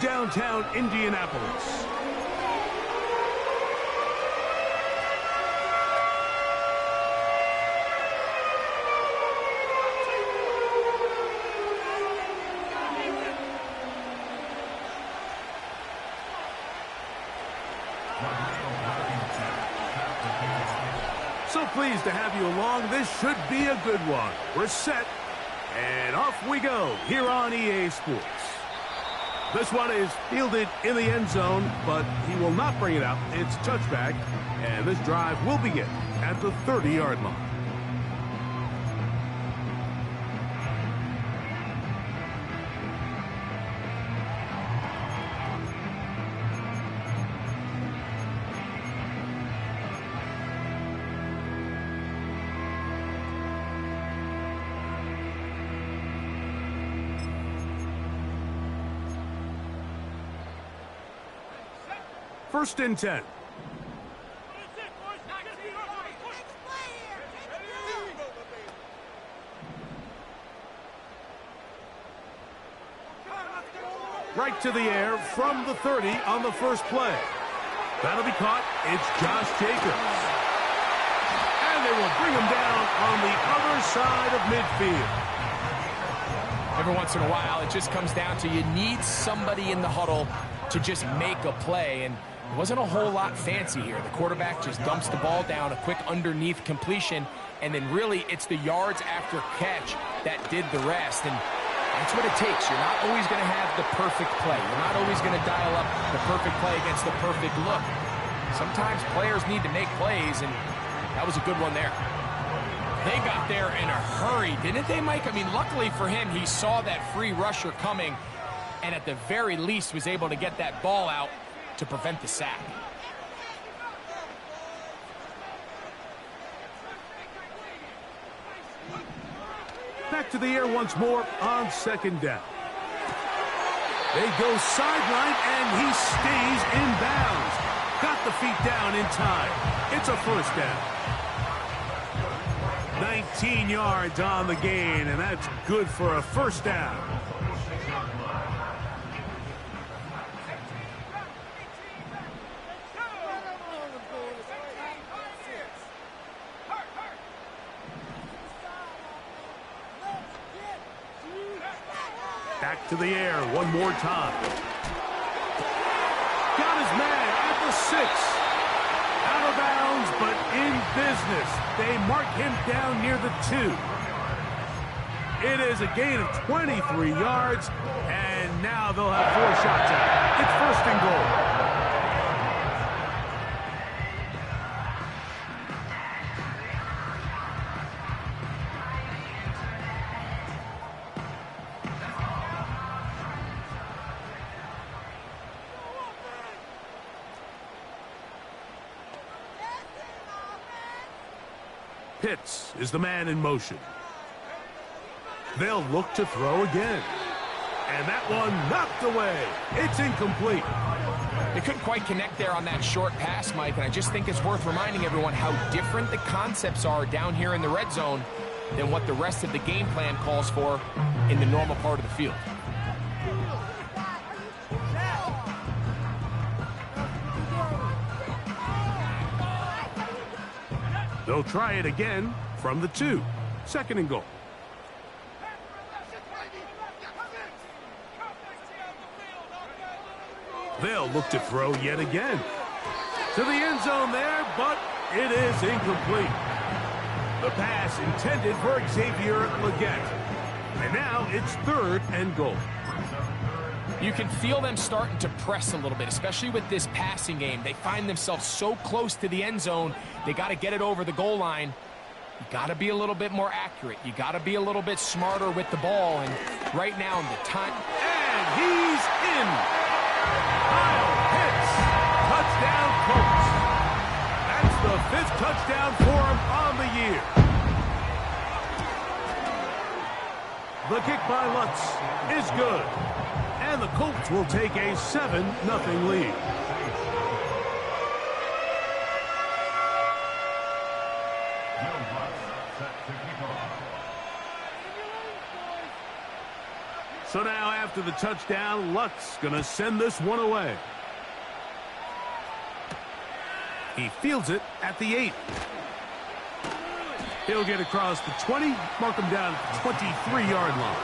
downtown Indianapolis. So pleased to have you along. This should be a good one. We're set, and off we go here on EA Sports. This one is fielded in the end zone, but he will not bring it out. It's touchback, and this drive will begin at the 30-yard line. First and 10. Right to the air from the 30 on the first play. That'll be caught. It's Josh Jacobs. And they will bring him down on the other side of midfield. Every once in a while, it just comes down to you need somebody in the huddle to just make a play, and it wasn't a whole lot fancy here. The quarterback just dumps the ball down, a quick underneath completion, and then really it's the yards after catch that did the rest, and that's what it takes. You're not always going to have the perfect play. You're not always going to dial up the perfect play against the perfect look. Sometimes players need to make plays, and that was a good one there. They got there in a hurry, didn't they, Mike? I mean, luckily for him, he saw that free rusher coming, and at the very least was able to get that ball out to prevent the sack. Back to the air once more on second down. They go sideline, and he stays in bounds. Got the feet down in time. It's a first down. 19 yards on the gain, and that's good for a first down. Back to the air one more time. Got his man at the 6. Out of bounds, but in business. They mark him down near the 2. It is a gain of 23 yards, and now they'll have 4 shots at it. It's first and goal. Pitts is the man in motion. They'll look to throw again. And that one knocked away. It's incomplete. They couldn't quite connect there on that short pass, Mike, and I just think it's worth reminding everyone how different the concepts are down here in the red zone than what the rest of the game plan calls for in the normal part of the field. They'll try it again from the 2. Second and goal. They'll look to throw yet again. To the end zone there, but it is incomplete. The pass intended for Xavier Legette. And now it's third and goal. You can feel them starting to press a little bit, especially with this passing game. They find themselves so close to the end zone, they got to get it over the goal line. You got to be a little bit more accurate. You got to be a little bit smarter with the ball. And right now, in the time... And he's in. Kyle Pitts. Touchdown, Colts. That's the 5th touchdown for him on the year. The kick by Lutz is good. And the Colts will take a 7-0 lead. So now after the the touchdown. Luck's going to send this one away. He fields it at the 8. He'll get across the 20, mark him down at the 23-yard line.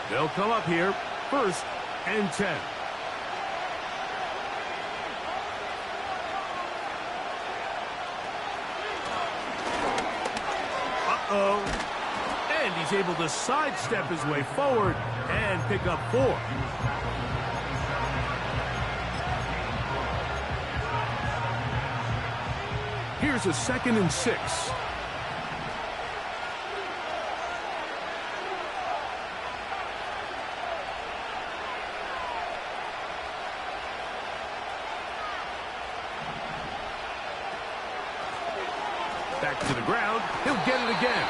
They'll come up here, 1st and 10. And he's able to sidestep his way forward and pick up 4. Here's a 2nd and 6. Back to the ground. He'll get it again.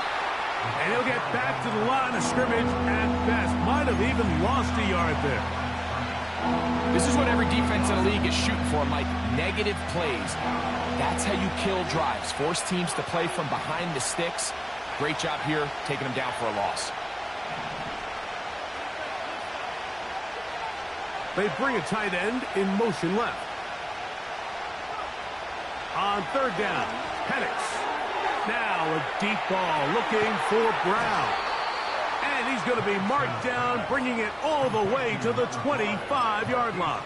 And he'll get back to the line of scrimmage at best. Might have even lost a yard there. This is what every defense in the league is shooting for, Mike. Negative plays. That's how you kill drives. Force teams to play from behind the sticks. Great job here, taking them down for a loss. They bring a tight end in motion left. On 3rd down, Penix. Now a deep ball looking for Brown. And he's going to be marked down, bringing it all the way to the 25-yard line.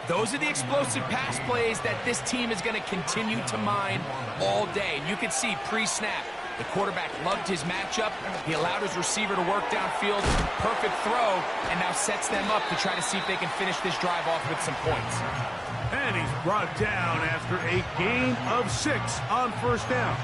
Those are the explosive pass plays that this team is going to continue to mine all day. And you can see pre-snap, the quarterback loved his matchup. He allowed his receiver to work downfield. Perfect throw, and now sets them up to try to see if they can finish this drive off with some points. And he's brought down after a gain of 6 on 1st down.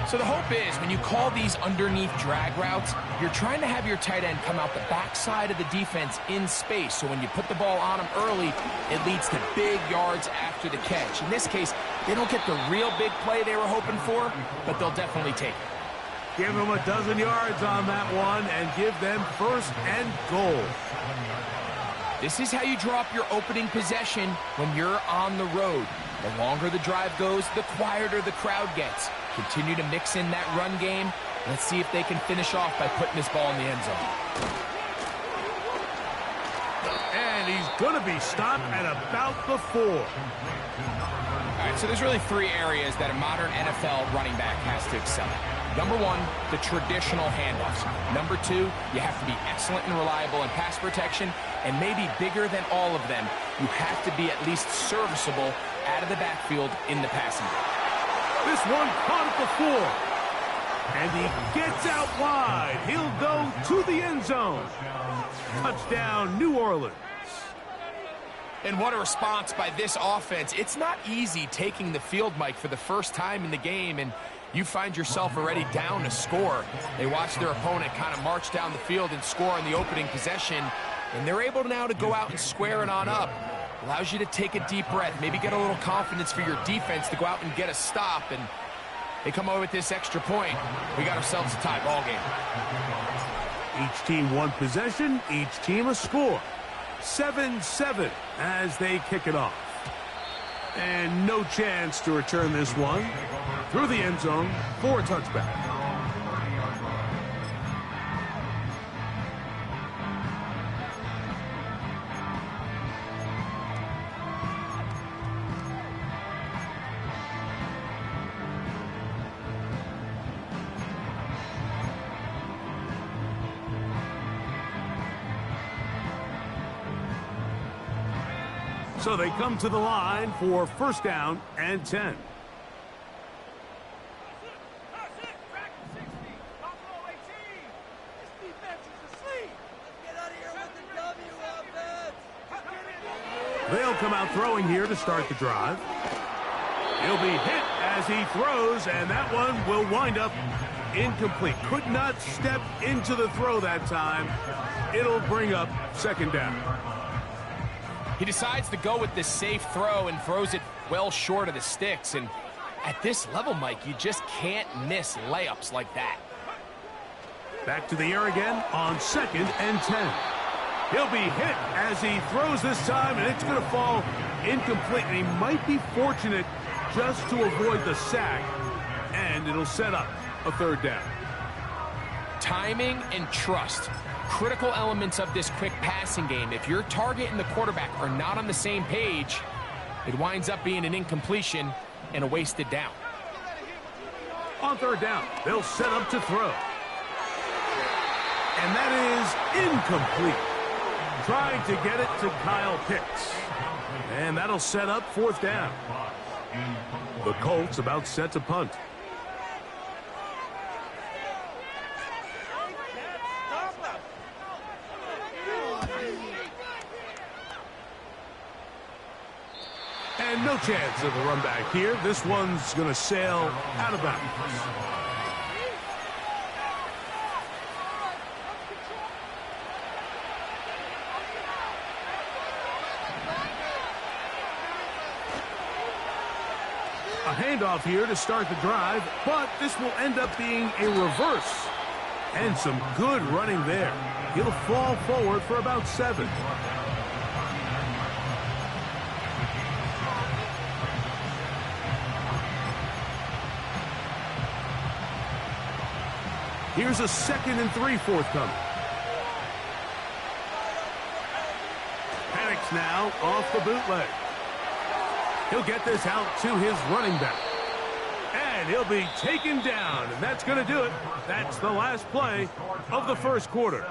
So the hope is when you call these underneath drag routes, you're trying to have your tight end come out the backside of the defense in space. So when you put the ball on him early, it leads to big yards after the catch. In this case, they don't get the real big play they were hoping for, but they'll definitely take it. Give them a dozen yards on that one and give them 1st and goal. This is how you draw up your opening possession when you're on the road. The longer the drive goes, the quieter the crowd gets. Continue to mix in that run game. Let's see if they can finish off by putting this ball in the end zone. And he's going to be stopped at about the 4. All right, so there's really 3 areas that a modern NFL running back has to excel at. Number 1, the traditional handoffs. Number 2, you have to be excellent and reliable in pass protection. And maybe bigger than all of them, you have to be at least serviceable out of the backfield in the passing game. This one caught at the 4. And he gets out wide. He'll go to the end zone. Touchdown, New Orleans. And what a response by this offense. It's not easy taking the field, Mike, for the first time in the game, and you find yourself already down a score. They watch their opponent kind of march down the field and score on the opening possession, and they're able now to go out and square it on up. Allows you to take a deep breath, maybe get a little confidence for your defense to go out and get a stop, and they come away with this extra point. We got ourselves a tie ball game. Each team one possession, each team a score. 7-7 as they kick it off. And no chance to return this one through the end zone for a touchback. So they come to the line for 1st down and 10. They'll come out throwing here to start the drive. He'll be hit as he throws, and that one will wind up incomplete. Could not step into the throw that time. It'll bring up 2nd down. He decides to go with this safe throw and throws it well short of the sticks. And at this level, Mike, you just can't miss layups like that. Back to the air again on 2nd and 10. He'll be hit as he throws this time, and it's going to fall incomplete. And he might be fortunate just to avoid the sack, and it'll set up a 3rd down. Timing and trust, critical elements of this quick passing game. If your target and the quarterback are not on the same page, it winds up being an incompletion and a wasted down. On 3rd down, they'll set up to throw. And that is incomplete. Trying to get it to Kyle Pitts. And that'll set up 4th down. The Colts about set to punt. And no chance of a run back here. This one's going to sail out of bounds. A handoff here to start the drive, but this will end up being a reverse. And some good running there. He'll fall forward for about 7. Here's a 2nd and 3 forthcoming. Penix now off the bootleg. He'll get this out to his running back. And he'll be taken down, and that's going to do it. That's the last play of the 1st quarter.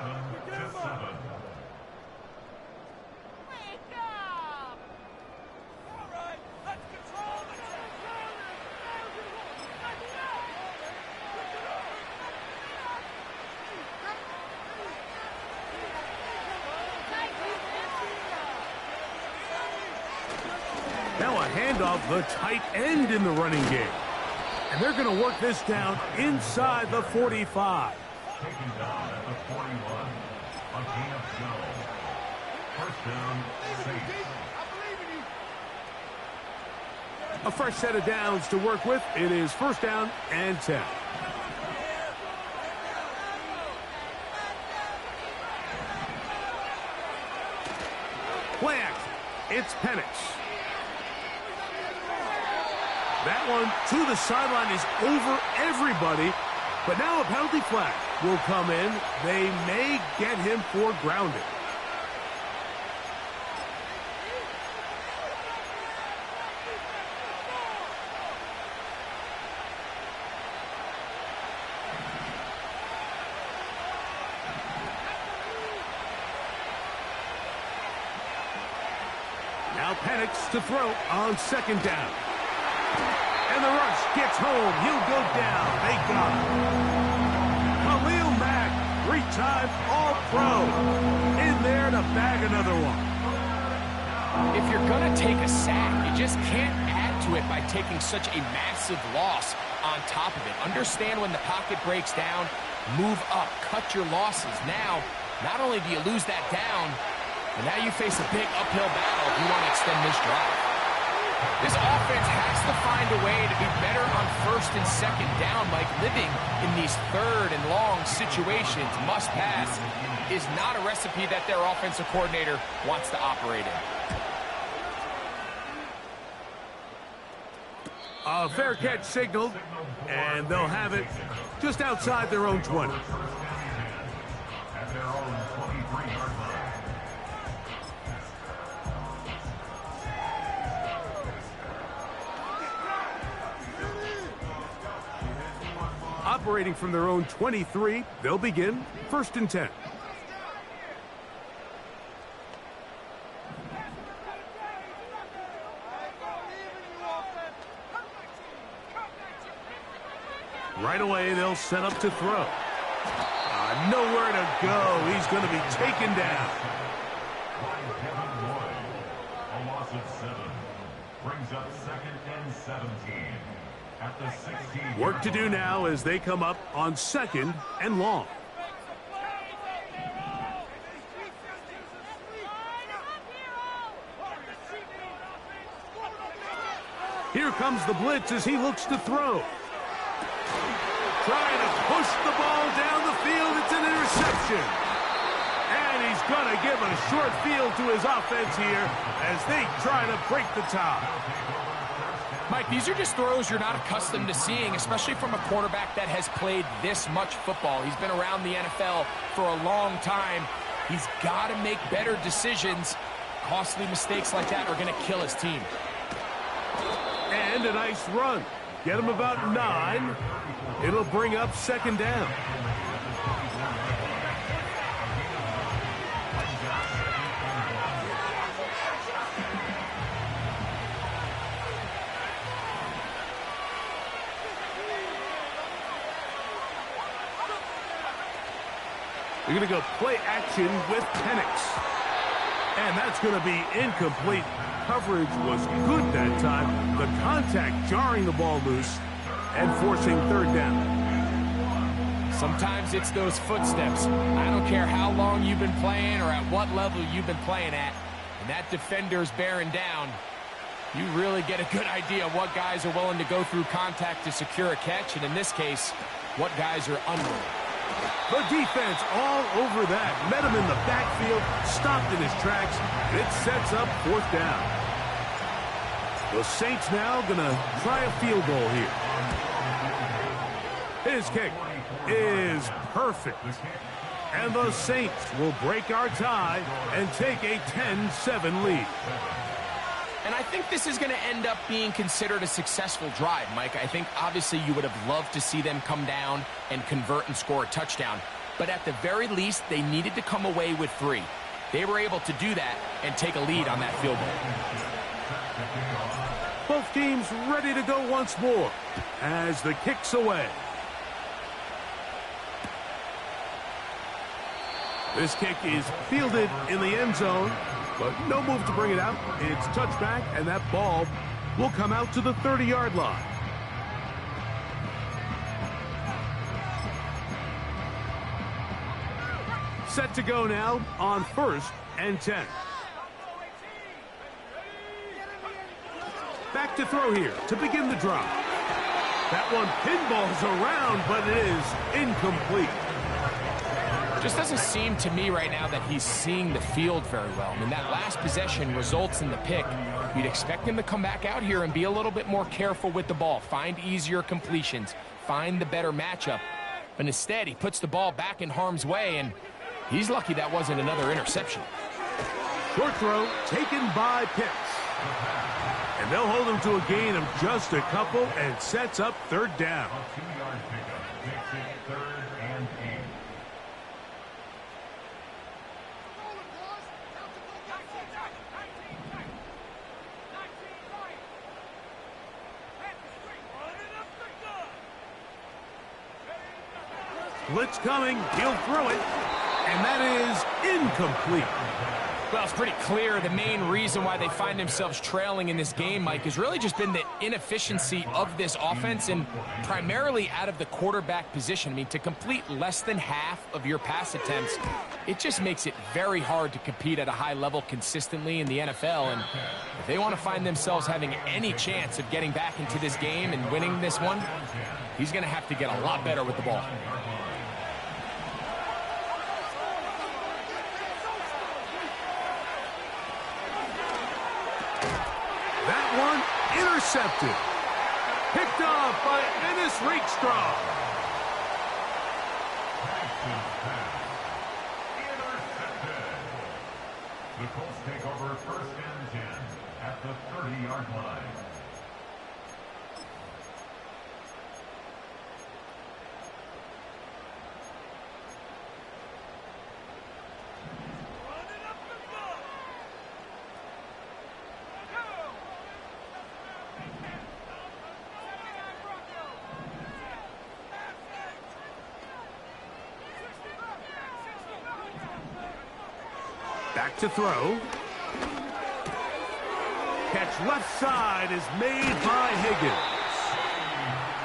Now a handoff, the tight end in the running game. And they're going to work this down inside the 45. Taken down at the 41. A gain of 12. 1st down, 6. A fresh set of downs to work with. It is 1st down and 10. Play action. It's Penix. That one to the sideline is over everybody. But now a penalty flag will come in. They may get him for grounding. Now Penix to throw on 2nd down. And the rush gets home. He'll go down. They got him. Khalil Mack, 3-time All-Pro, in there to bag another one. If you're going to take a sack, you just can't add to it by taking such a massive loss on top of it. Understand when the pocket breaks down, move up, cut your losses. Now, not only do you lose that down, but now you face a big uphill battle if you want to extend this drive. This offense has to find a way to be better on 1st and 2nd down. Like living in these 3rd and long situations, must pass, is not a recipe that their offensive coordinator wants to operate in. A fair catch signaled, and they'll have it just outside their own 20. At their own 23-yard line. Operating from their own 23, they'll begin 1st and 10. Right away, they'll set up to throw. Nowhere to go. He's going to be taken down. A loss of 7. Brings up 2nd and 17. At the 16. Work to do now as they come up on 2nd and long. Here comes the blitz as he looks to throw. trying to push the ball down the field. It's an interception. And he's going to give a short field to his offense here as they try to break the tie. Mike, these are just throws you're not accustomed to seeing, especially from a quarterback that has played this much football. He's been around the NFL for a long time. He's got to make better decisions. Costly mistakes like that are going to kill his team. And a nice run. Get him about 9. It'll bring up second down. We're going to go play action with Penix. And that's going to be incomplete. Coverage was good that time. The contact jarring the ball loose and forcing third down. Sometimes it's those footsteps. I don't care how long you've been playing or at what level you've been playing at. And that defender's bearing down. You really get a good idea of what guys are willing to go through contact to secure a catch. And in this case, what guys are unwilling. The defense all over that. Met him in the backfield, stopped in his tracks, and it sets up fourth down. The Saints now going to try a field goal here. His kick is perfect. And the Saints will break our tie and take a 10-7 lead. And I think this is going to end up being considered a successful drive, Mike. I think obviously you would have loved to see them come down and convert and score a touchdown. But at the very least, they needed to come away with 3. They were able to do that and take a lead on that field goal. Both teams ready to go once more as the kick's away. This kick is fielded in the end zone. But no move to bring it out. It's touchback, and that ball will come out to the 30-yard line. Set to go now on 1st and 10. Back to throw here to begin the drive. That one pinballs around, but it is incomplete. Just doesn't seem to me right now that he's seeing the field very well. I mean, that last possession results in the pick. You'd expect him to come back out here and be a little bit more careful with the ball, find easier completions, find the better matchup. But instead, he puts the ball back in harm's way, and he's lucky that wasn't another interception. Short throw taken by Pitts. And they'll hold him to a gain of just a couple and sets up third down. A 2-yard pickup makes it 3rd and 8. Blitz coming, he'll throw it, and that is incomplete. Well, it's pretty clear the main reason why they find themselves trailing in this game, Mike, has really just been the inefficiency of this offense and primarily out of the quarterback position. I mean, to complete less than half of your pass attempts, it just makes it very hard to compete at a high level consistently in the NFL. And if they want to find themselves having any chance of getting back into this game and winning this one, he's going to have to get a lot better with the ball. Intercepted. Picked off by Ennis Rakestraw. Intercepted. The Colts take over 1st and 10 at the 30-yard line. Back to throw. Catch left side is made by Higgins.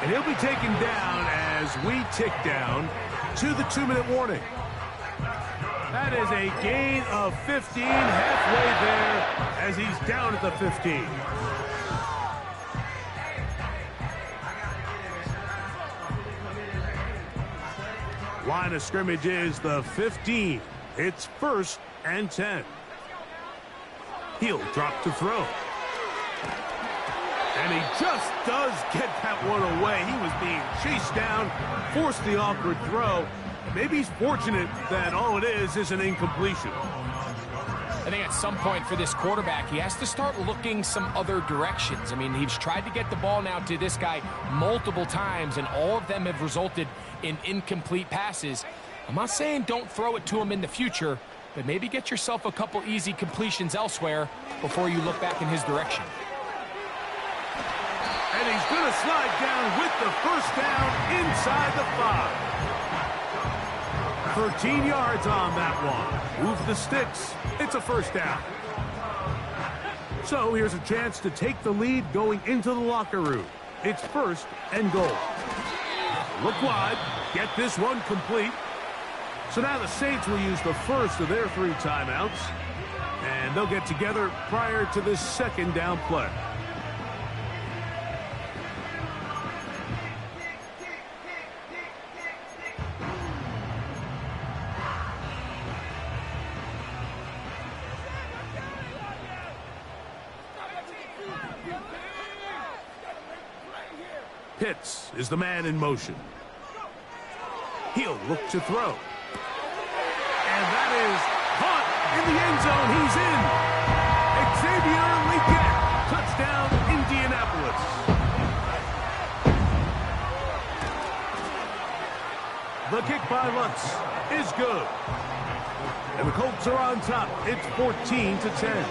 And he'll be taken down as we tick down to the 2-minute warning. That is a gain of 15, halfway there as he's down at the 15. Line of scrimmage is the 15. It's 1st and 10. He'll drop to throw. And he just does get that one away. He was being chased down, forced the awkward throw. Maybe he's fortunate that all it is an incompletion. I think at some point for this quarterback, he has to start looking some other directions. I mean, he's tried to get the ball now to this guy multiple times, and all of them have resulted in incomplete passes. I'm not saying don't throw it to him in the future, but maybe get yourself a couple easy completions elsewhere before you look back in his direction. And he's going to slide down with the first down inside the 5. 13 yards on that one. Move the sticks. It's a first down. So here's a chance to take the lead going into the locker room. It's 1st and goal. Look wide. Get this one complete. So now the Saints will use the first of their 3 timeouts. And they'll get together prior to this 2nd down play. Pitts is the man in motion. He'll look to throw. And that is caught in the end zone. He's in. Xavier Legette. Touchdown, Indianapolis. The kick by Lutz is good. And the Colts are on top. It's 14-10.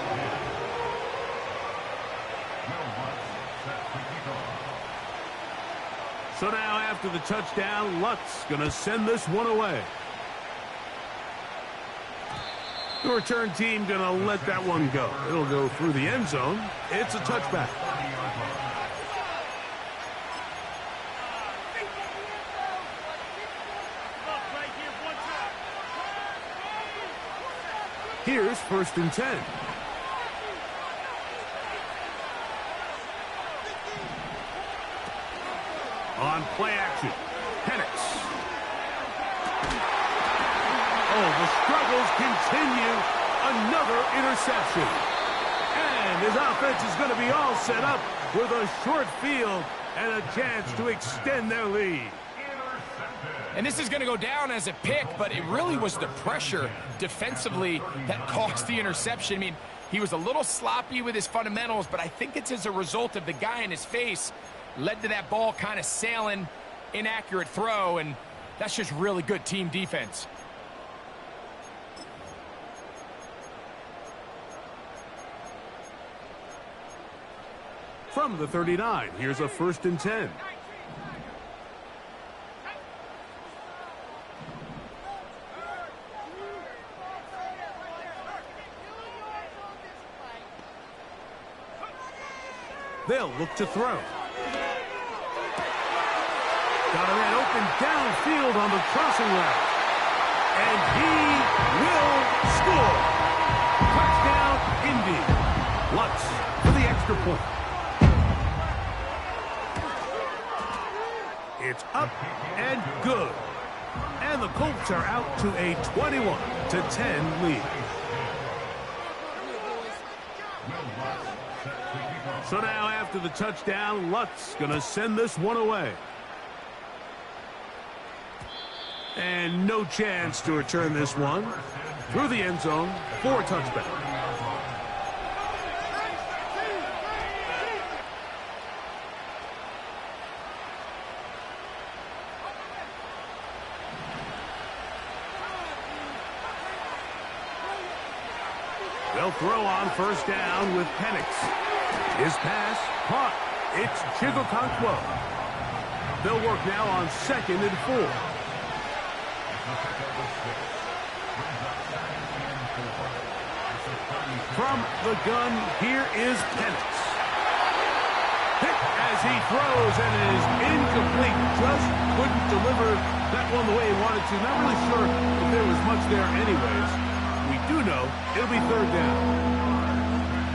So now after the touchdown, Lutz going to send this one away. The return team going to let that one go. It'll go through the end zone. It's a touchback. Here's 1st and 10. On play action, Penix. Oh, the struggles continue. Another interception. And his offense is going to be all set up with a short field and a chance to extend their lead. And this is going to go down as a pick, but it really was the pressure defensively that caused the interception. I mean, he was a little sloppy with his fundamentals, but I think it's as a result of the guy in his face led to that ball kind of sailing, inaccurate throw, and that's just really good team defense. From the 39, here's a 1st and 10. They'll look to throw. Got a man open downfield on the crossing route. And he will score. Touchdown, Indy. Lutz for the extra point. It's up and good. And the Colts are out to a 21-10 lead. So now after the touchdown, Lutz going to send this one away. And no chance to return this one through the end zone for a touchback. They'll throw on 1st down with Penix. His pass caught. It's Chigokonkwo. They'll work now on 2nd and 4. From the gun, here is Penix. Hit as he throws and it is incomplete. Just couldn't deliver that one the way he wanted to. Not really sure if there was much there anyways. We do know it'll be 3rd down.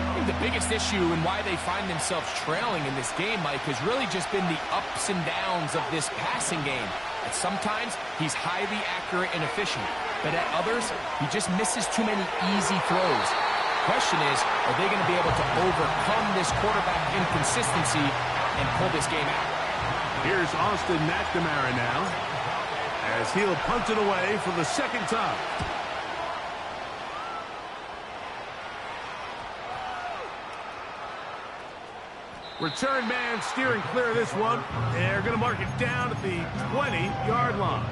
I think the biggest issue and why they find themselves trailing in this game, Mike, has really just been the ups and downs of this passing game. At sometimes, he's highly accurate and efficient, but at others, he just misses too many easy throws. Question is, are they going to be able to overcome this quarterback inconsistency and pull this game out? Here's Austin McNamara now, as he'll punt it away for the second time. Return man steering clear of this one. They're going to mark it down at the 20-yard line.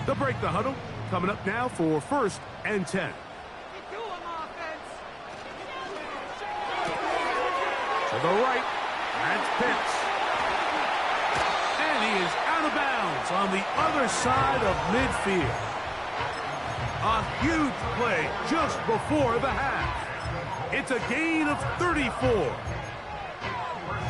They'll break the huddle. Coming up now for 1st and 10. To the right, that's Pitts. And he is out of bounds on the other side of midfield. A huge play just before the half. It's a gain of 34.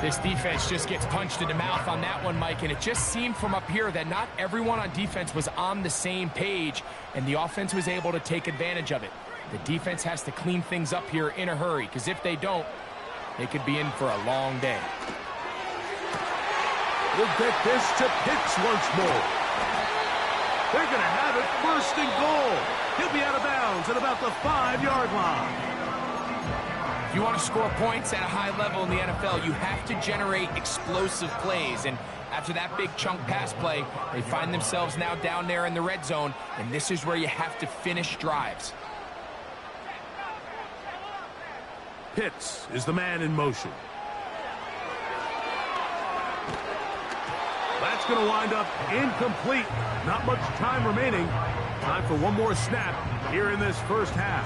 This defense just gets punched in the mouth on that one, Mike, and it just seemed from up here that not everyone on defense was on the same page, and the offense was able to take advantage of it. The defense has to clean things up here in a hurry, because if they don't, they could be in for a long day. We'll get this to Pitts once more. They're going to have it 1st and goal. He'll be out of bounds at about the 5-yard line. If you want to score points at a high level in the NFL, you have to generate explosive plays. And after that big chunk pass play, they find themselves now down there in the red zone, and this is where you have to finish drives. Pitts is the man in motion. That's going to wind up incomplete. Not much time remaining. Time for one more snap here in this first half.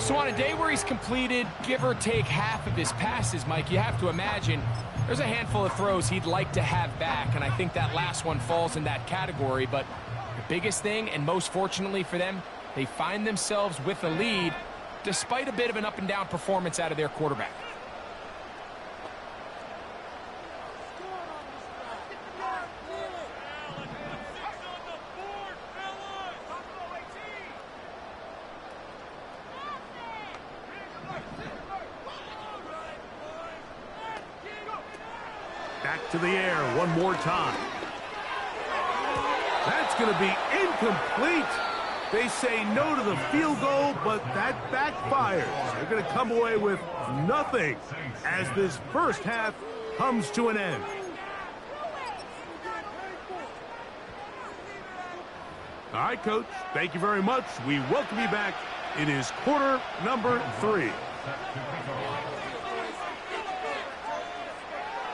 So on a day where he's completed, give or take half of his passes, Mike, you have to imagine there's a handful of throws he'd like to have back, and I think that last one falls in that category. But the biggest thing, and most fortunately for them, they find themselves with a lead despite a bit of an up-and-down performance out of their quarterback. Back to the air one more time. That's going to be incomplete. They say no to the field goal, but that backfires. They're going to come away with nothing as this first half comes to an end. All right, Coach, thank you very much. We welcome you back. It is quarter number 3.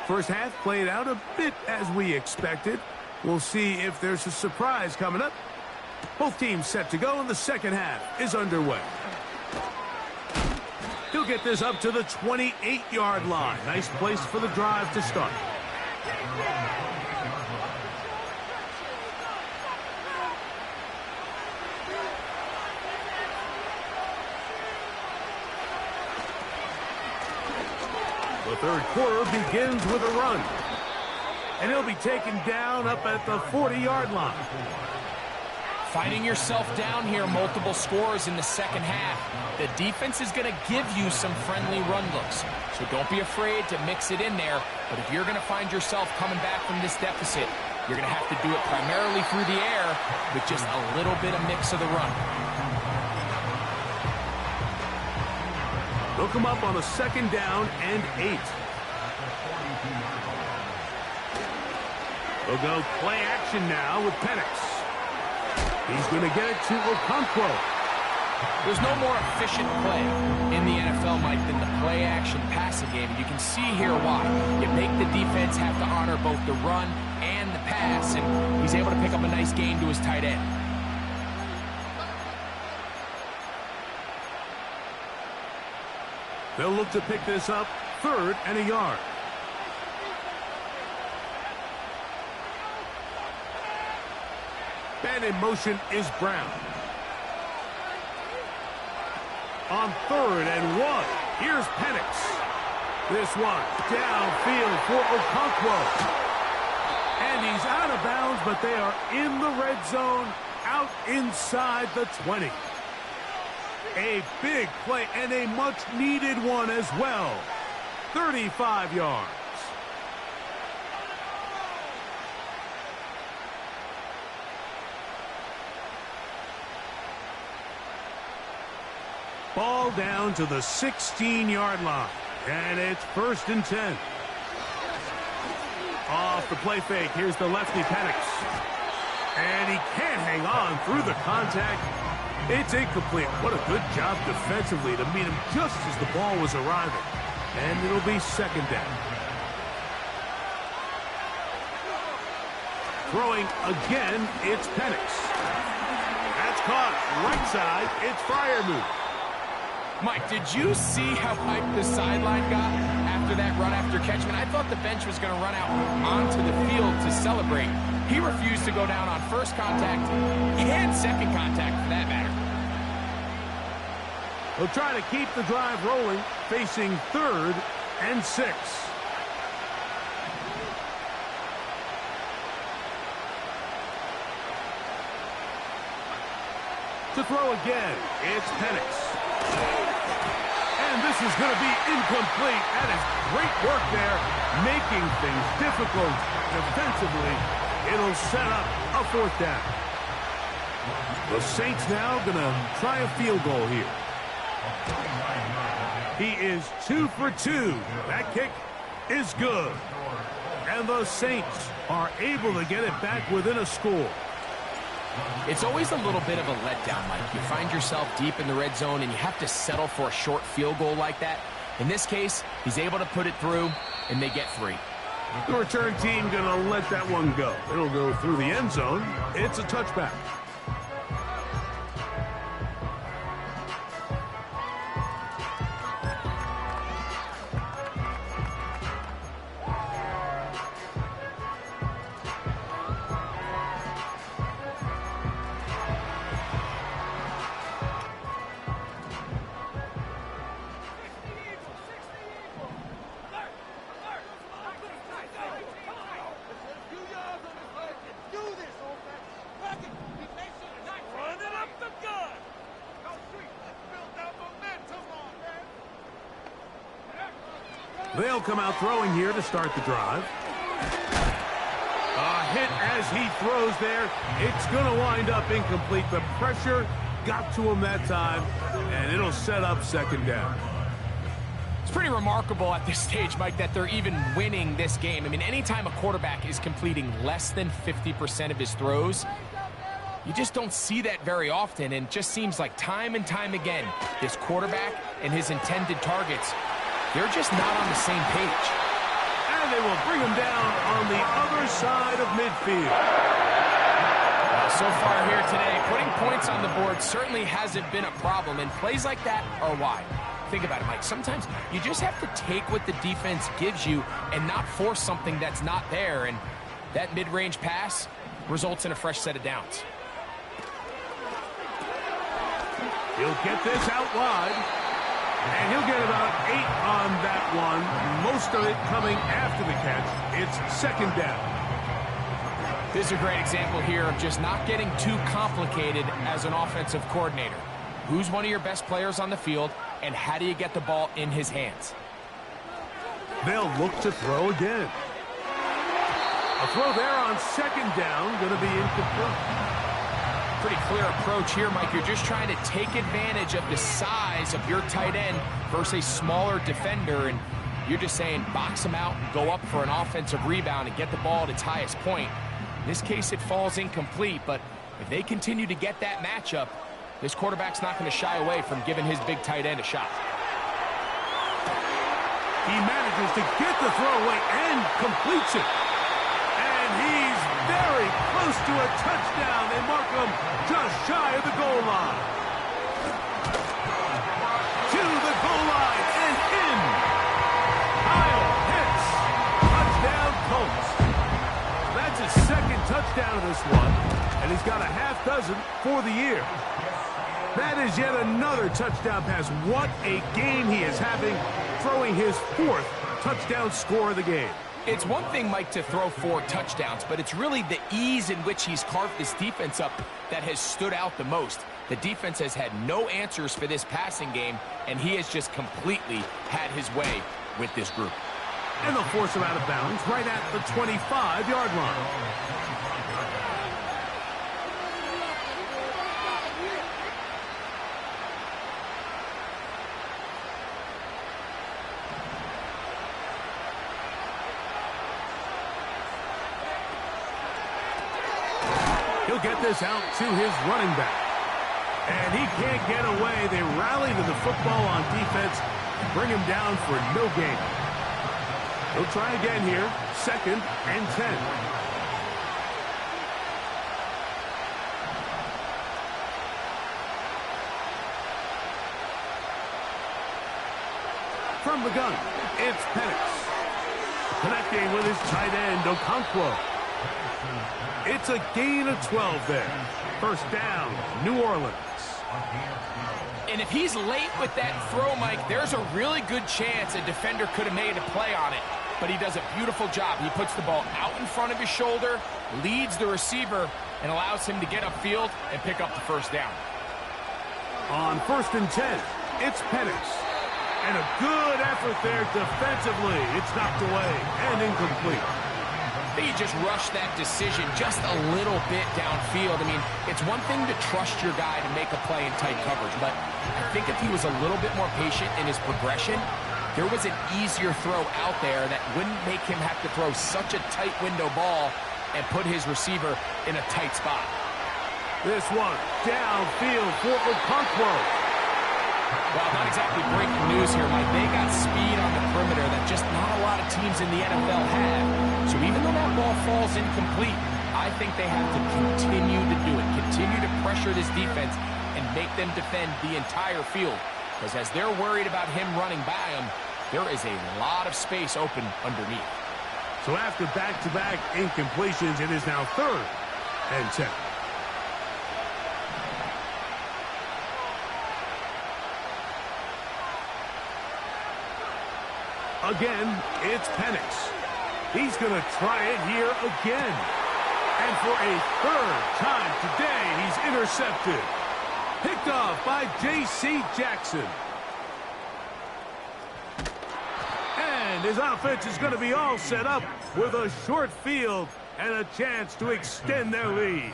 First half played out a bit as we expected. We'll see if there's a surprise coming up. Both teams set to go, and the second half is underway. He'll get this up to the 28-yard line. Nice place for the drive to start. The third quarter begins with a run. And he'll be taken down up at the 40-yard line. Finding yourself down here, multiple scores in the second half. The defense is going to give you some friendly run looks. So don't be afraid to mix it in there. But if you're going to find yourself coming back from this deficit, you're going to have to do it primarily through the air with just a little bit of mix of the run. They'll come up on a 2nd down and 8. They'll go play action now with Penix. He's going to get it to Okonkwo. There's no more efficient play in the NFL, Mike, than the play-action passing game. And you can see here why. You make the defense have to honor both the run and the pass, and he's able to pick up a nice gain to his tight end. They'll look to pick this up 3rd and a yard. Man in motion is Brown. On 3rd and 1, here's Penix. This one downfield for Okonkwo. And he's out of bounds, but they are in the red zone, out inside the 20. A big play and a much-needed one as well. 35 yards. Ball down to the 16-yard line. And it's 1st and 10. Off the play fake. Here's the lefty, Penix. And he can't hang on through the contact. It's incomplete. What a good job defensively to meet him just as the ball was arriving. And it'll be 2nd down. Throwing again, it's Penix. That's caught. Right side, it's Freiermuth. Mike, did you see how hyped the sideline got after that run after catch? I thought the bench was going to run out onto the field to celebrate. He refused to go down on first contact and second contact, for that matter. He'll try to keep the drive rolling, facing 3rd and 6. To throw again, it's Penix. And this is going to be incomplete. That is great work there, making things difficult defensively. It'll set up a 4th down. The Saints now going to try a field goal here. He is 2 for 2. That kick is good. And the Saints are able to get it back within a score. It's always a little bit of a letdown, Mike. You find yourself deep in the red zone and you have to settle for a short field goal like that. In this case, he's able to put it through, and they get 3. The return team going to let that one go. It'll go through the end zone. It's a touchback. They'll come out throwing here to start the drive. A hit as he throws there. It's going to wind up incomplete. The pressure got to him that time, and it'll set up 2nd down. It's pretty remarkable at this stage, Mike, that they're even winning this game. Anytime a quarterback is completing less than 50% of his throws, you just don't see that very often, and it just seems like time and time again, this quarterback and his intended targets, they're just not on the same page. And they will bring him down on the other side of midfield. Well, so far here today, putting points on the board certainly hasn't been a problem, and plays like that are why. Think about it, Mike. Sometimes you just have to take what the defense gives you and not force something that's not there, and that mid-range pass results in a fresh set of downs. He'll get this out wide. And he'll get about 8 on that one. Most of it coming after the catch. It's 2nd down. This is a great example here of just not getting too complicated as an offensive coordinator. Who's one of your best players on the field, and how do you get the ball in his hands? They'll look to throw again. A throw there on 2nd down, going to be incomplete. Pretty clear approach here, Mike. You're just trying to take advantage of the size of your tight end versus a smaller defender, and you're just saying box him out and go up for an offensive rebound and get the ball at its highest point. In this case, it falls incomplete, but if they continue to get that matchup, this quarterback's not going to shy away from giving his big tight end a shot. He manages to get the throw away and completes it. And he's very close to a touchdown. They mark him just shy of the goal line. To the goal line and in. Kyle Pitts. Touchdown Colts. That's his 2nd touchdown of this one. And he's got a half dozen for the year. That is yet another touchdown pass. What a game he is having, throwing his 4th touchdown score of the game. It's one thing, Mike, to throw 4 touchdowns, but it's really the ease in which he's carved this defense up that has stood out the most. The defense has had no answers for this passing game, and he has just completely had his way with this group. And they'll force him out of bounds right at the 25-yard line. He'll get this out to his running back. And he can't get away. They rally to the football on defense and bring him down for no gain. He'll try again here. 2nd and 10. From the gun, it's Penix. Connecting with his tight end, Okonkwo. It's a gain of 12 there. First down, New Orleans. And if he's late with that throw, Mike, there's a really good chance a defender could have made a play on it. But he does a beautiful job. He puts the ball out in front of his shoulder, leads the receiver, and allows him to get upfield and pick up the first down. On 1st and 10, it's Penix. And a good effort there defensively. It's knocked away and incomplete. He just rushed that decision just a little bit downfield. I mean, it's one thing to trust your guy to make a play in tight coverage, but I think if he was a little bit more patient in his progression, there was an easier throw out there that wouldn't make him have to throw such a tight window ball and put his receiver in a tight spot. This one downfield for Okonkwo. Well, not exactly breaking news here, Mike. They got speed on the perimeter that just not a lot of teams in the NFL have. So even though that ball falls incomplete, I think they have to continue to do it. Continue to pressure this defense and make them defend the entire field. Because as they're worried about him running by them, there is a lot of space open underneath. So after back-to-back incompletions, it is now 3rd and 10. Again, it's Penix. He's going to try it here again. And for a 3rd time today, he's intercepted. Picked off by J.C. Jackson. And his offense is going to be all set up with a short field and a chance to extend their lead.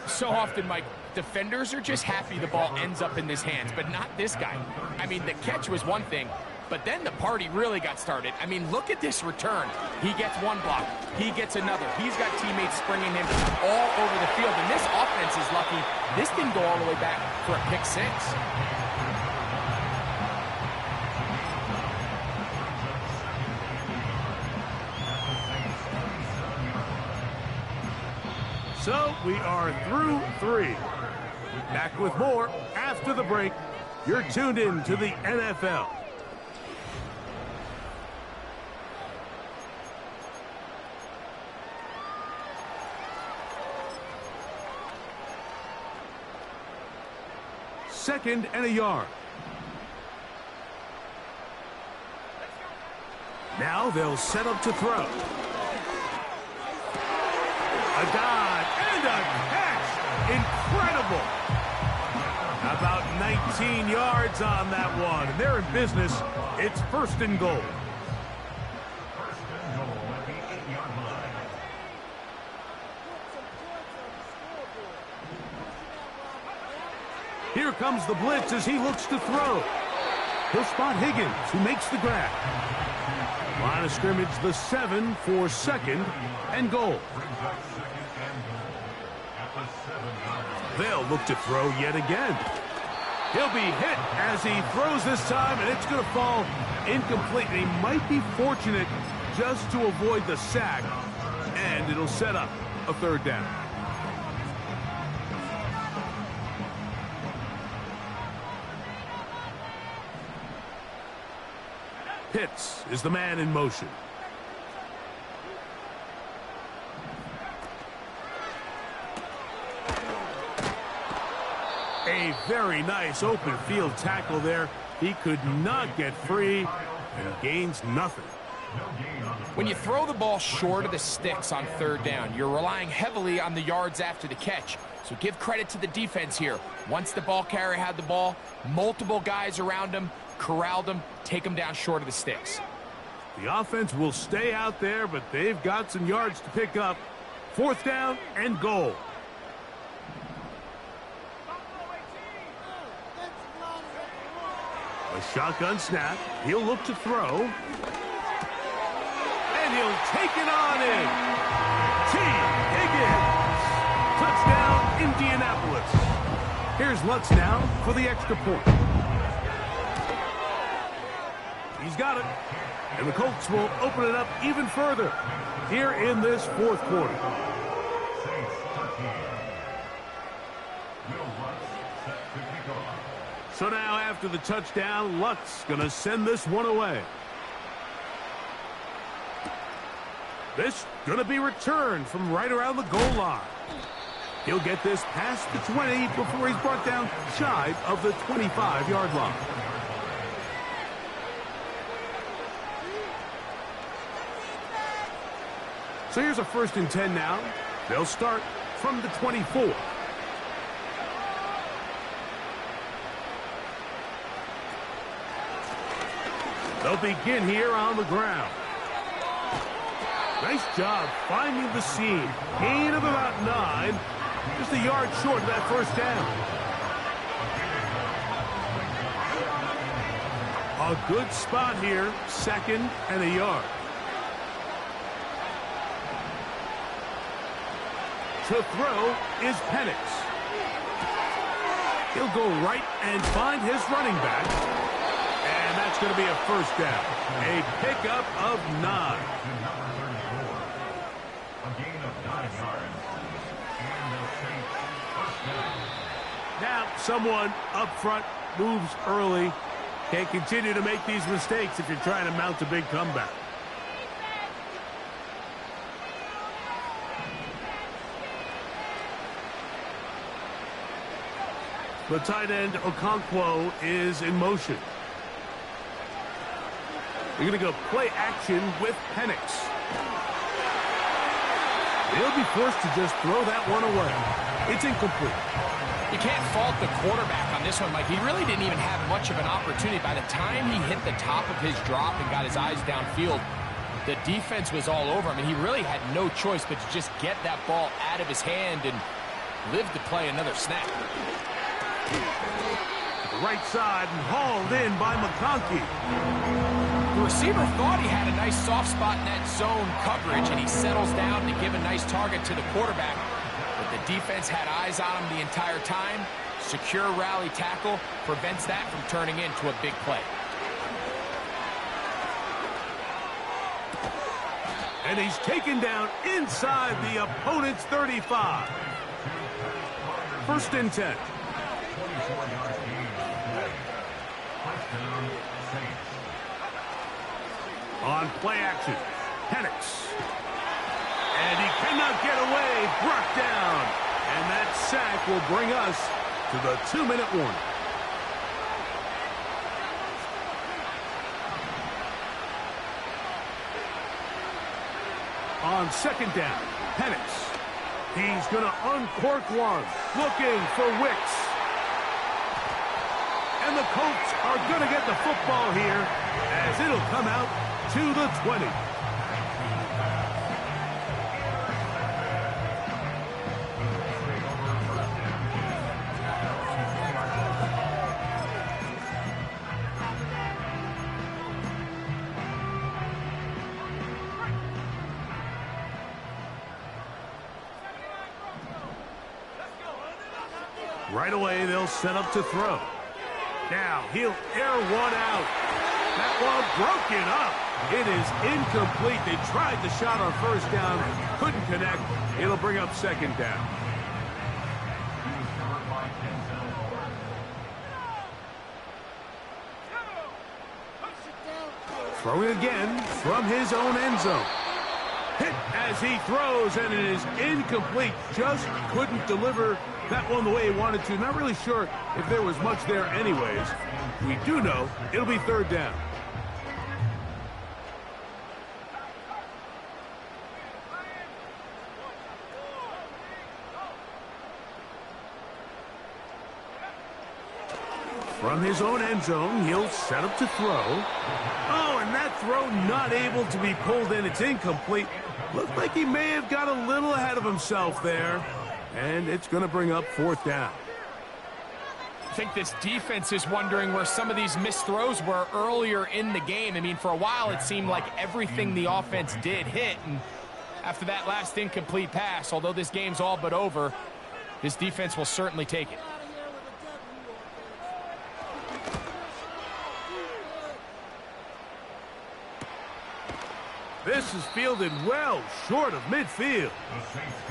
So often, Mike, defenders are just happy the ball ends up in his hands, but not this guy. I mean, the catch was one thing, but then the party really got started. I mean, look at this return. He gets one block. He gets another. He's got teammates springing him all over the field. And this offense is lucky. This didn't go all the way back for a pick 6. So we are through 3. Back with more after the break. You're tuned in to the NFL. Second and a yard. Now they'll set up to throw. A dive and a catch. Incredible. About 19 yards on that one. And they're in business. It's 1st and goal. Here comes the blitz as he looks to throw. He'll spot Higgins, who makes the grab. Line of scrimmage, the 7 for 2nd and goal. They'll look to throw yet again. He'll be hit as he throws this time, and it's going to fall incomplete. And he might be fortunate just to avoid the sack, and it'll set up a 3rd down. Pitts is the man in motion. A very nice open field tackle there. He could not get free and gains nothing. No gain on the When you throw the ball short of the sticks on third down, you're relying heavily on the yards after the catch. So give credit to the defense here. Once the ball carrier had the ball, multiple guys around him, corralled him, take him down short of the sticks. The offense will stay out there, but they've got some yards to pick up. 4th down and goal. A shotgun snap. He'll look to throw. And he'll take it on in. T. Higgins. Touchdown, Indianapolis. Here's Lutz now for the extra point. He's got it. And the Colts will open it up even further here in this 4th quarter. So now after the touchdown, Lutz going to send this one away. This going to be returned from right around the goal line. He'll get this past the 20 before he's brought down shy of the 25-yard line. So here's a 1st and 10 now. They'll start from the 24. They'll begin here on the ground. Nice job finding the seam. Gain of about 9. Just a yard short of that 1st down. A good spot here. 2nd and a yard. To throw is Penix. He'll go right and find his running back. And that's going to be a 1st down. A pickup of 9. Now someone up front moves early. Can't continue to make these mistakes if you're trying to mount a big comeback. The tight end, Okonkwo, is in motion. They're going to go play action with Penix. They'll be forced to just throw that one away. It's incomplete. You can't fault the quarterback on this one, Mike. He really didn't even have much of an opportunity. By the time he hit the top of his drop and got his eyes downfield, the defense was all over him, and he really had no choice but to just get that ball out of his hand and live to play another snap. Right side and hauled in by McConkey. The receiver thought he had a nice soft spot in that zone coverage, and he settles down to give a nice target to the quarterback. But the defense had eyes on him the entire time. Secure rally tackle prevents that from turning into a big play. And he's taken down inside the opponent's 35. 1st and 10. On play action, Penix. And he cannot get away, brought down. And that sack will bring us to the 2-minute warning. On 2nd down, Penix. He's going to uncork one, looking for Wicks. And the Colts are going to get the football here as it'll come out to the 20. Right away, they'll set up to throw. Now, he'll air one out. That one broken up. It is incomplete. They tried the shot on 1st down. Couldn't connect. It'll bring up 2nd down. Throwing again from his own end zone. Hit as he throws, and it is incomplete. Just couldn't deliver that one the way he wanted to. Not really sure if there was much there anyways. We do know it'll be 3rd down. From his own end zone, he'll set up to throw. Oh, and that throw not able to be pulled in. It's incomplete. Looked like he may have got a little ahead of himself there. And it's going to bring up fourth down. I think this defense is wondering where some of these missed throws were earlier in the game. I mean, for a while, it seemed like everything the offense did hit. And after that last incomplete pass, although this game's all but over, this defense will certainly take it. This is fielded well short of midfield.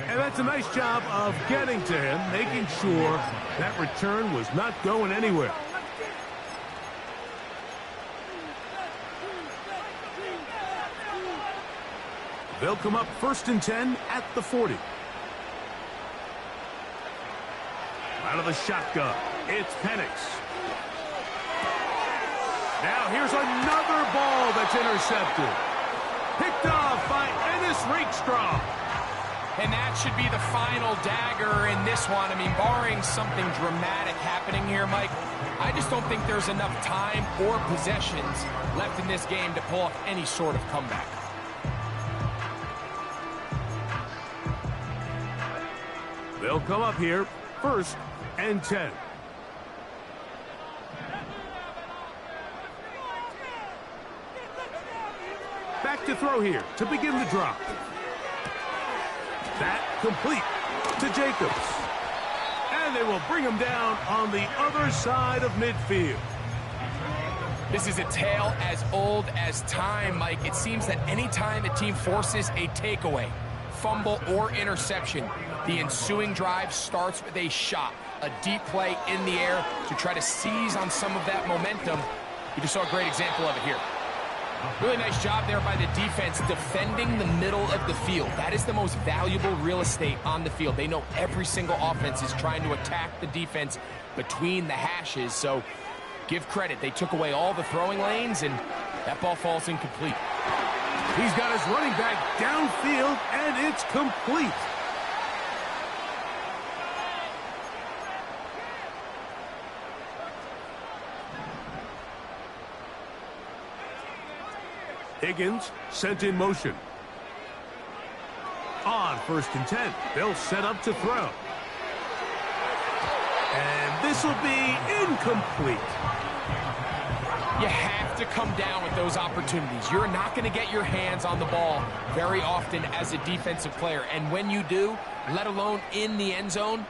And that's a nice job of getting to him, making sure that return was not going anywhere. They'll come up 1st and 10 at the 40. Out of the shotgun, it's Penix. Now here's another ball that's intercepted. Picked off by Ennis Rakestraw. And that should be the final dagger in this one. I mean, barring something dramatic happening here, Mike, I just don't think there's enough time or possessions left in this game to pull off any sort of comeback. They'll come up here 1st and 10. Back to throw here to begin the drop. That complete to Jacobs. And they will bring him down on the other side of midfield. This is a tale as old as time, Mike. It seems that any time a team forces a takeaway, fumble, or interception, the ensuing drive starts with a shot, a deep play in the air to try to seize on some of that momentum. You just saw a great example of it here. Really nice job there by the defense defending the middle of the field. That is the most valuable real estate on the field. They know every single offense is trying to attack the defense between the hashes. So give credit. They took away all the throwing lanes, and that ball falls incomplete. He's got his running back downfield, and it's complete. Higgins sent in motion. On 1st and 10, they'll set up to throw. And this will be incomplete. You have to come down with those opportunities. You're not going to get your hands on the ball very often as a defensive player. And when you do, let alone in the end zone,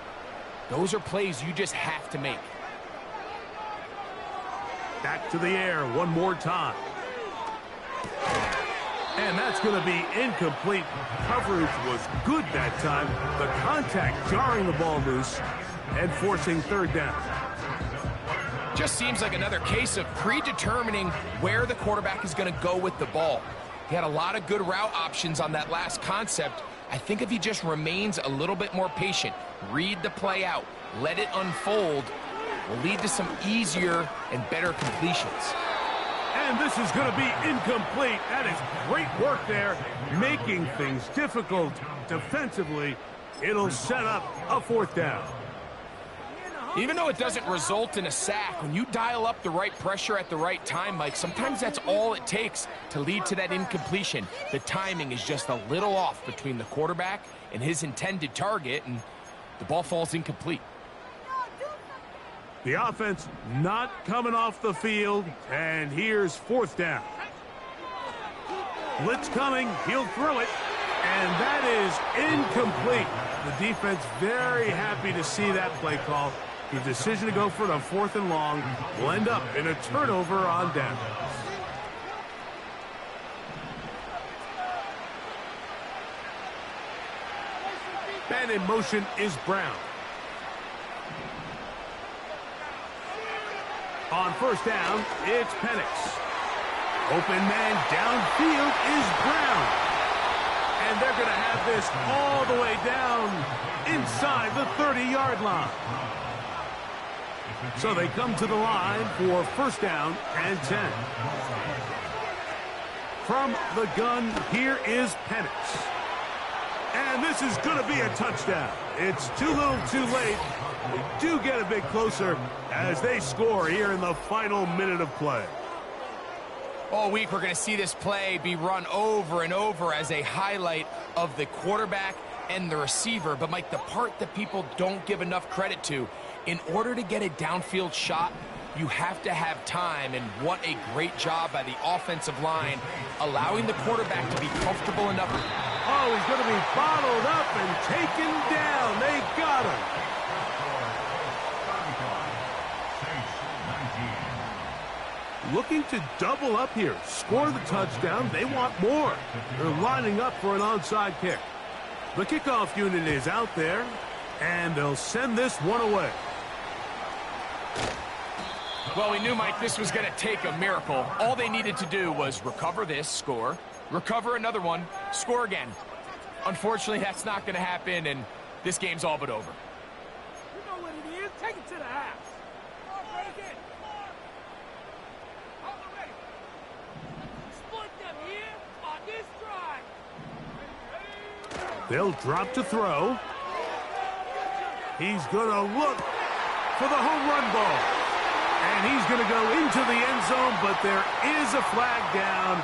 those are plays you just have to make. Back to the air one more time. And that's going to be incomplete. Coverage was good that time. The contact jarring the ball loose and forcing 3rd down. Just seems like another case of predetermining where the quarterback is going to go with the ball. He had a lot of good route options on that last concept. I think if he just remains a little bit more patient, read the play out, let it unfold, will lead to some easier and better completions. And this is going to be incomplete. That is great work there, making things difficult defensively. It'll set up a 4th down. Even though it doesn't result in a sack, when you dial up the right pressure at the right time, Mike, sometimes that's all it takes to lead to that incompletion. The timing is just a little off between the quarterback and his intended target, and the ball falls incomplete. The offense not coming off the field, and here's 4th down. Blitz coming, he'll throw it, and that is incomplete. The defense very happy to see that play call. The decision to go for it on 4th and long will end up in a turnover on down. And in motion is Brown. On 1st down, it's Penix. Open man downfield is Brown. And they're going to have this all the way down inside the 30-yard line. So they come to the line for 1st down and 10. From the gun, here is Penix. And this is going to be a touchdown. It's too little too late. They do get a bit closer as they score here in the final minute of play. All week, we're going to see this play be run over and over as a highlight of the quarterback and the receiver. But, Mike, the part that people don't give enough credit to, in order to get a downfield shot, you have to have time, and what a great job by the offensive line, allowing the quarterback to be comfortable enough. Oh, he's going to be bottled up and taken down. They got him. Looking to double up here, score the touchdown. They want more. They're lining up for an onside kick. The kickoff unit is out there, and they'll send this one away. Well, we knew, Mike, this was going to take a miracle. All they needed to do was recover this, score, recover another one, score again. Unfortunately, that's not going to happen, and this game's all but over. You know what it is. Take it to the house. Come on, break it. Hold it ready. Split them here on this drive. They'll drop to throw. He's going to look for the home run ball. And he's going to go into the end zone, but there is a flag down.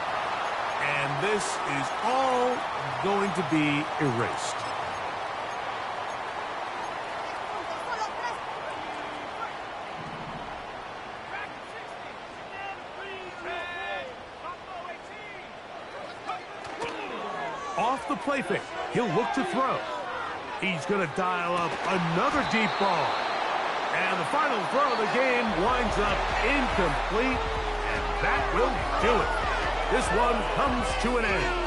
And this is all going to be erased. Off the play fake, he'll look to throw. He's going to dial up another deep ball. And the final throw of the game winds up incomplete, and that will do it. This one comes to an end.